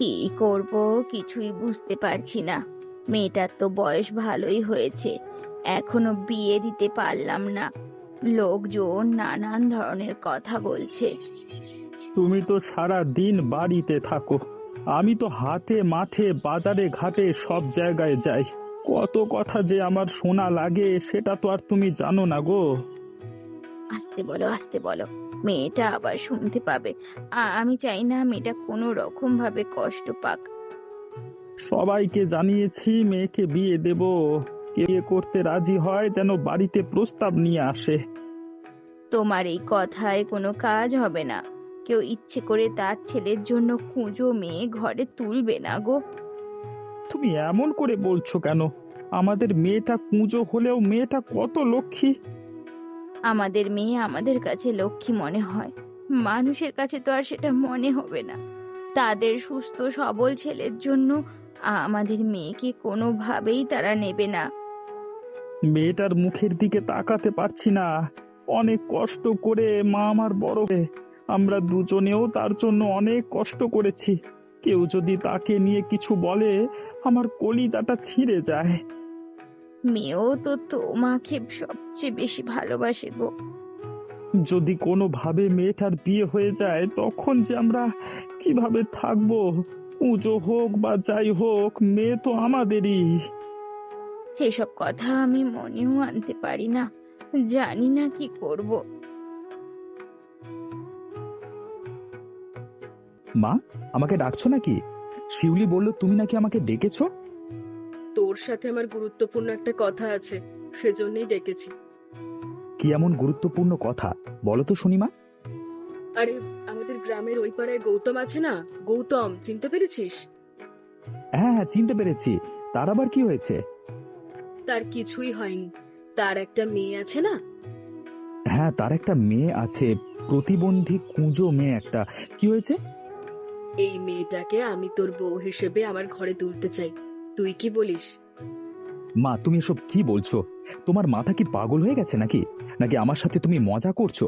কি করব কিছুই বুঝতে পারছি না। মেয়েটার তো বয়স ভালোই হয়েছে, এখনো বিয়ে দিতে পারলাম না। লোকজন নানান ধরনের কথা বলছে। তুমি তো সারা দিন বাড়িতে থাকো, আমি তো হাটে মাঠে বাজারে ঘাটে সব জায়গায় যাই। কত কথা যে আমার শোনা লাগে সেটা তো আর তুমি জানো না গো। আস্তে বলো, আস্তে বলো, মেয়েটা আবার শুনতে পাবে। আমি চাই না মেয়েটা কোনো রকম ভাবে কষ্ট পাক। সবাইকে জানিয়েছি মেয়েকে বিয়ে দেব, কে বিয়ে করতে রাজি হয় যেন বাড়িতে প্রস্তাব নিয়ে আসে। তোমার এই কথায় কোনো কাজ হবে না। কেউ ইচ্ছে করে তার ছেলের জন্য কুঁজো মেয়ে ঘরে তুলবে না গো। তুমি এমন করে বলছো কেন? আমাদের মেয়েটা কুঁজো হলেও মেয়েটা কত লক্ষ্মী। আমাদের মেয়ে আমাদের কাছে লক্ষ্মী মনে হয়, মানুষের কাছে তো আর সেটা মনে হবে না। তাদের সুস্থ সবল ছেলের জন্য আমাদের মেয়েকে কোনোভাবেই তারা নেবে না। মেয়েটার মুখের দিকে তাকাতে পারছি না। অনেক কষ্ট করে মা আমার বড় হয়ে, আমরা দুজনেও তার জন্য অনেক কষ্ট করেছি। কেউ যদি তাকে নিয়ে কিছু বলে, আমার কলিজাটা ছিঁড়ে যায়। মেয়েও তো তোমাকে সবচেয়ে বেশি ভালোবাসে গো। যদি কোনোভাবে মেয়েটার বিয়ে হয়ে যায় তখন যে আমরা কিভাবে থাকবো? পুজো হোক বা যাই হোক, মেয়ে তো আমাদেরই। সেসব কথা আমি মনেও আনতে পারি না, জানি না কি করব। মা, আমাকে ডাকছো নাকি? শিউলি বলল তুমি নাকি আমাকে ডেকেছো। তোর সাথে আমার গুরুত্বপূর্ণ একটা কথা আছে, সেজন্যই ডেকেছি। কি এমন গুরুত্বপূর্ণ কথা, বলো তো শুনি মা। আরে, আমাদের গ্রামের ওই পাড়ায় গৌতম আছে না? গৌতম, চিনতে পেরেছিস? হ্যাঁ হ্যাঁ, চিনতে পেরেছি। তার আবার কি হয়েছে? তার কিছুই হয়নি। তার একটা মেয়ে আছে না? হ্যাঁ, তার একটা মেয়ে আছে, প্রতিবন্ধী কুঁজো মেয়ে একটা। কি হয়েছে? এই মেয়েটাকে আমি তোর বউ হিসেবে আমার ঘরে তুলতে চাই। তুই কি বলিস? মা, তুমি এসব কি বলছো? তোমার মাথা কি পাগল হয়ে গেছে নাকি? নাকি আমার সাথে তুমি মজা করছো?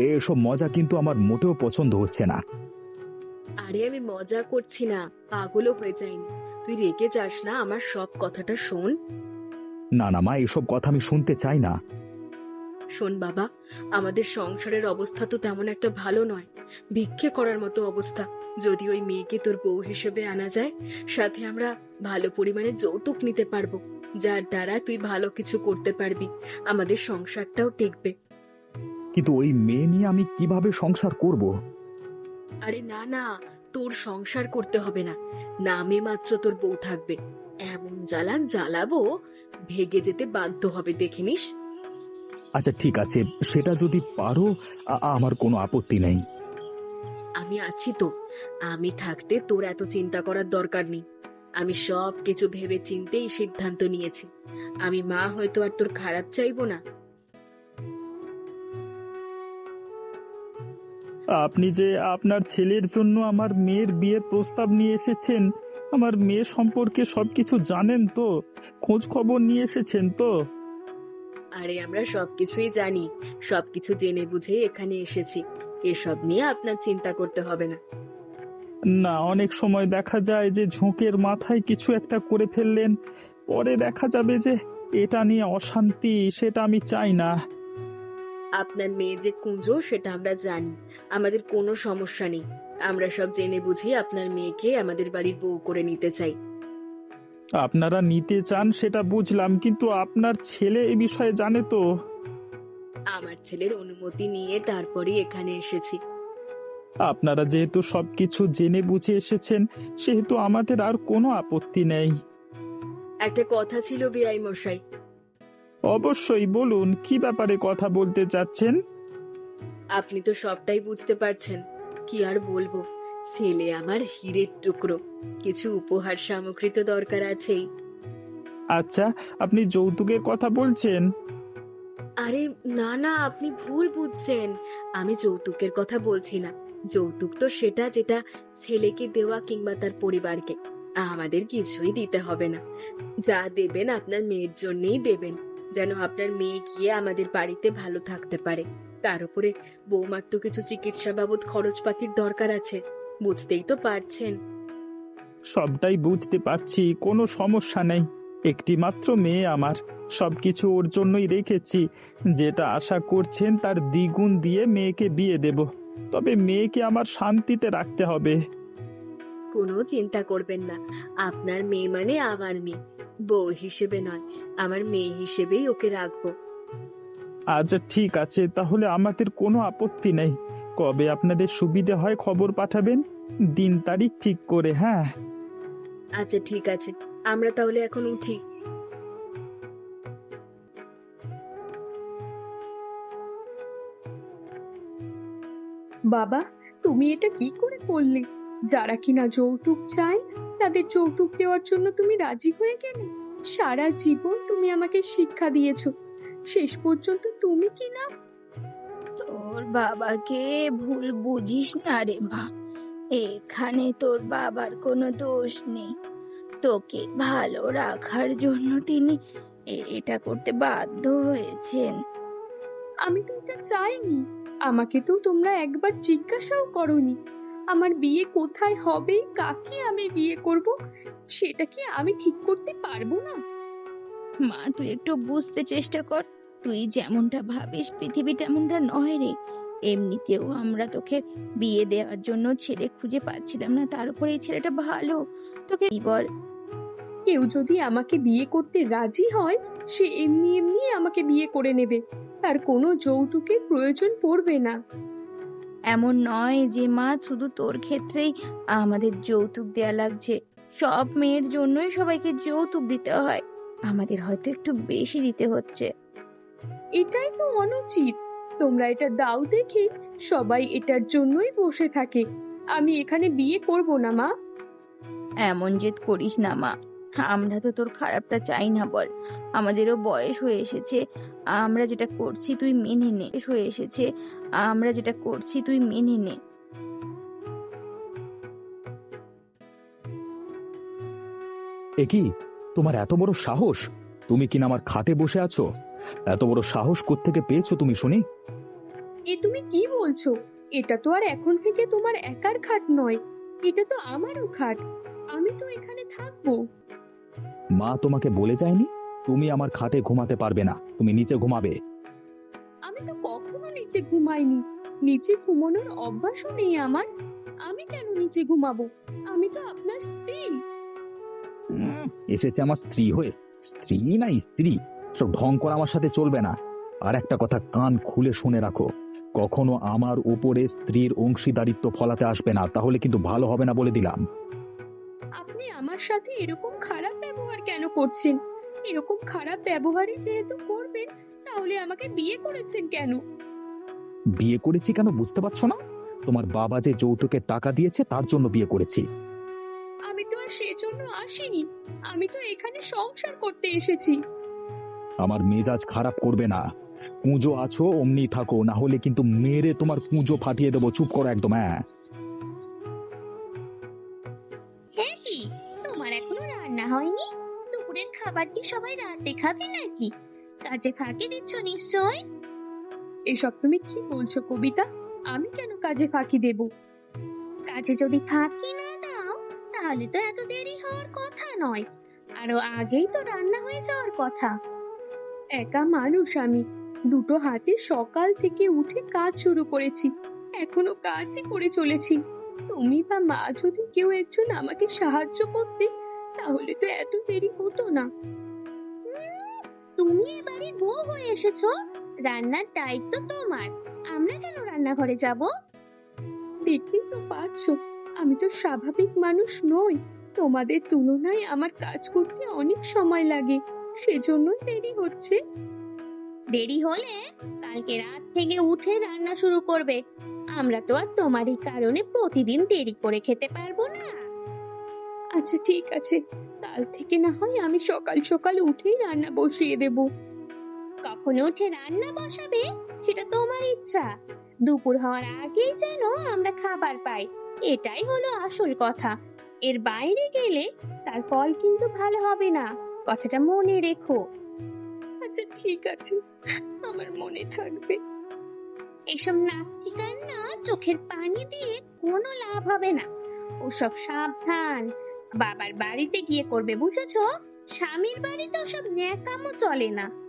এসব মজা কিন্তু আমার মোটেও পছন্দ হচ্ছে না। আরে, আমি মজা করছি না, পাগলও হয়ে যাইনি। তুই রেগে যাস না, আমার সব কথাটা শোন। না না মা, এসব কথা আমি শুনতে চাই না। শোন বাবা, আমাদের সংসারের অবস্থা তো তেমন একটা ভালো নয়। ভিক্ষে করার মতো অবস্থা। যদি ওই মেয়েকে তোর বউ হিসেবে আনা যায়, সাথে আমরা ভালো পরিমাণে যৌতুক নিতে পারবো, যার দ্বারা তুই ভালো কিছু করতে পারবি, আমাদের সংসারটাও টিকবে। কিন্তু ওই মেয়ে নিয়ে আমি কিভাবে সংসার করব? আরে না না, তোর সংসার করতে হবে না, নামে মাত্র তোর বউ থাকবে। এমন জ্বালান জ্বালাবো, ভেগে যেতে বাধ্য হবে, দেখে নিস। আচ্ছা ঠিক আছে, সেটা যদি পারো, আমার কোনো আপত্তি নেই। আমি আছি তো। আমি থাকতে তোর এত চিন্তা করার দরকার নেই। আমি সব কিছু ভেবে চিন্তেই সিদ্ধান্ত নিয়েছি। আমি মা হয়তো আর তোর খারাপ চাইবো না। আপনি যে আপনার ছেলের জন্য আমার মেয়ের বিয়ের প্রস্তাব নিয়ে এসেছেন, আমার মেয়ে সম্পর্কে সবকিছু জানেন তো? খোঁজ খবর নিয়ে এসেছেন তো? আরে, আমরা সবকিছুই জানি। সবকিছু জেনে বুঝে এখানে এসেছি। এসব নিয়ে আপনার চিন্তা করতে হবে না। না, অনেক সময় দেখা যায় যে ঝোঁকের মাথায় কিছু একটা করে ফেললেন, পরে দেখা যাবে যে এটা নিয়ে অশান্তি, সেটা আমি চাই না। আপনার মেয়ে যে কুঁজো সেটা আমরা জানি। আমাদের কোনো সমস্যা নেই। আমরা সব জেনে বুঝে আপনার মেয়েকে আমাদের বাড়ির বউ করে নিতে চাই। আপনারা নিতে চান সেটা বুঝলাম, কিন্তু আপনার ছেলে এ বিষয়ে জানে তো? আমার ছেলের অনুমতি নিয়ে তারপরই এখানে এসেছি। আপনারা যেহেতু সবকিছু জেনে বুঝে এসেছেন, সেহেতু আমাদের আর কোনো আপত্তি নেই। একটা কথা ছিল বেআই মশাই। অবশ্যই বলুন, কি ব্যাপারে কথা বলতে চাচ্ছেন? আপনি তো সবটাই বুঝতে পারছেন। কি আর বলবো, ছেলে আমার হীরের টুকরো। কিছু উপহার সামগ্রী তো দরকার আছেই। আচ্ছা, আপনি যৌতুকের কথা বলছেন? আরে না না, আপনি ভুল বুঝছেন। আমি যৌতুকের কথা বলছি না। যৌতুক তো সেটা যেটা ছেলেকে দেওয়া কিংবা তার পরিবারকে। আমাদের কিছুই দিতে হবে না। যা দেবেন আপনার মেয়ের জন্যই দেবেন, যেন আপনার মেয়ে গিয়ে আমাদের বাড়িতে ভালো থাকতে পারে। তার উপরে বৌমার তো কিছু চিকিৎসা বাবদ খরচপাতির দরকার আছে, বুঝতেই তো পারছেন। সবটাই বুঝতে পারছি, কোনো সমস্যা নেই। একটি মাত্র মেয়ে আমার, সবকিছু ওর জন্যই রেখেছি। যেটা আশা করছেন তার দ্বিগুণ দিয়ে মেয়েকে বিয়ে দেব। তবে মেয়েকে আমার শান্তিতে রাখতে হবে। কোনো চিন্তা করবেন না, আপনার মেয়ে মানে আমার মেয়ে, বউ হিসেবে নয়, আমার মেয়ে হিসেবেই ওকে রাখবো। আচ্ছা ঠিক আছে, তাহলে আমাদের কোনো আপত্তি নেই। কবে আপনাদের সুবিধে হয় খবর পাঠাবেন, দিন তারিখ ঠিক করে, হ্যাঁ? আচ্ছা ঠিক আছে, আমরা তাহলে এখন উঠি। বাবা, তুমি এটা কি করে করলে? যারা কিনা যৌতুক চায় তাদের যৌতুক দেওয়ার জন্য তুমি রাজি হয়ে গেলে। সারা জীবন তুমি আমাকে শিক্ষা দিয়েছো, শেষ পর্যন্ত তুমি কিনা। তোর বাবাকে ভুল বুঝিস না রে মা। এখানে তোর বাবার কোনো দোষ নেই। তোকে ভালো রাখার জন্য তিনি এটা করতে বাধ্য হয়েছেন। আমি তো এটা চাইনি। আমাকে তো তোমরা একবার জিজ্ঞাসাও করনি আমার বিয়ে কোথায় হবে, কাকে আমি বিয়ে করব, সেটা কি আমি ঠিক করতে পারবো না? মা, তুই একটু বুঝতে চেষ্টা কর। তুই যেমনটা ভাবিস পৃথিবী তেমনটা নয় রে। এমনিতেও আমরা তোকে বিয়ে দেওয়ার জন্য ছেলে খুঁজে পাচ্ছিলাম না, তার উপরে এই ছেলেটা ভালো। তোকে কি বল? কেউ যদি আমাকে বিয়ে করতে রাজি হয়, সে এমনি এমনি আমাকে বিয়ে করে নেবে, তার কোনো যৌতুকের প্রয়োজন পড়বে না। এমন নয় যে মা শুধু তোর ক্ষেত্রেই আমাদের যৌতুক দেয়া লাগছে। সব মেয়ের জন্যই সবাইকে যৌতুক দিতে হয়। আমাদের হয়তো একটু বেশি দিতে হচ্ছে। এটাই তো অনুচিত। তোমরা এটা দাও দেখে সবাই এটার জন্যই বসে থাকে। আমি এখানে বিয়ে করব না মা। এমন জেদ করিস না মা। আমরা তো তোর খারাপটা চাই না বল। আমাদেরও বয়স হয়ে এসেছে। আমরা যেটা করছি তুই মেনে নে। বয়স হয়ে এসেছে, আমরা যেটা করছি তুই মেনে নে। এ কি, তোমার এত বড় সাহস? তুমি কিনা আমার খাটে বসে আছো? এত বড় সাহস কোত্থেকে পেয়েছো তুমি শুনি? এ তুমি কি বলছো? এটা তো আর এখন থেকে তোমার একার খাট নয়, এটা তো আমারও খাট। আমি তো এখানে থাকবো। মা তোমাকে বলে যায়নি তুমি আমার খাটে ঘুমাতে পারবে না, তুমি নিচে ঘুমাবে? আমি তো কখনো নিচে ঘুমাইনি, নিচে ঘুমানোর অভ্যাসও নেই আমার। আমি কেন নিচে ঘুমাবো? আমি তো আপনার স্ত্রী। এসেছে আমার স্ত্রী হয়ে। স্ত্রী না স্ত্রী, সব ঢং করা আমার সাথে চলবে না। আর একটা কথা কান খুলে শুনে রাখো, কখনো আমার উপরে স্ত্রীর অংশীদারিত্ব ফলাতে আসবে না, তাহলে কিন্তু ভালো হবে না বলে দিলাম। আপনি আমার সাথে এরকম খারাপ ব্যবহার কেন করছেন? এরকম খারাপ ব্যবহারই যেহেতু করবেন, তাহলে আমাকে বিয়ে করেছেন কেন? বিয়ে করেছি কেন বুঝতে পারছো না? তোমার বাবা যে যৌতুকের টাকা দিয়েছে তার জন্য বিয়ে করেছি। আমি তো আর সেজন্য আসিনি, আমি তো এখানে সংসার করতে এসেছি। আমার মেজাজ খারাপ করবে না। কুঁজো আছো অমনি থাকো, না হলে কিন্তু মেরে তোমার কুঁজো ফাটিয়ে দেবো। চুপ করো একদম, হ্যাঁ। হ্যাঁ, কি তোমার এখনো রান্না হয়নি? দুপুরের খাবার কি সবাই রাতে খাবে নাকি? কাজে ফাঁকি দিচ্ছ নিশ্চয়। এসব তুমি কি বলছো কবিতা? আমি কেন কাজে ফাঁকি দেব? কাজে যদি ফাঁকি না দাও তাহলে তো এত দেরি হওয়ার কথা নয়, আরো আগেই তো রান্না হয়ে যাওয়ার কথা। একা মানুষ আমি, দুটো হাতে সকাল থেকে উঠে কাজ শুরু করেছি, এখনো কাজই করে চলেছি। তুমি বা মা যদি কেউ একজন আমাকে সাহায্য করতে, তাহলে তো এত দেরি হতো না। তুমি এবারে বউ হয়ে এসেছো, রান্নার দায়িত্ব তোমার। আমরা কেন রান্নাঘরে যাব? দেখতেই তো পাচ্ছো, আমি তো স্বাভাবিক মানুষ নই। তোমাদের তুলনায় আমার কাজ করতে অনেক সময় লাগে, সেজন্যই দেরি হচ্ছে। দেরি হলে কালকে রাত থেকে উঠে রান্না শুরু করবে। আমরা তো আর তোমার এই কারণে প্রতিদিন দেরি করে খেতে পারবো না। আচ্ছা ঠিক আছে, কাল থেকে না হয় আমি সকাল সকাল উঠেই রান্না বসিয়ে দেব। কখন উঠে রান্না বসাবে সেটা তোমার ইচ্ছা, দুপুর হওয়ার আগেই যেন আমরা খাবার পাই, এটাই হলো আসল কথা। এর বাইরে গেলে তার ফল কিন্তু ভালো হবে না, কথাটা মনে রেখো। আচ্ছা ঠিক আছে, আমার মনে থাকবে। এসব নাকি কান্না চোখের পানি দিয়ে কোনো লাভ হবে না। ওসব সাবধান, বাবার বাড়িতে গিয়ে করবে, বুঝেছো? স্বামীর বাড়িতে সব ন্যাকামো চলে না।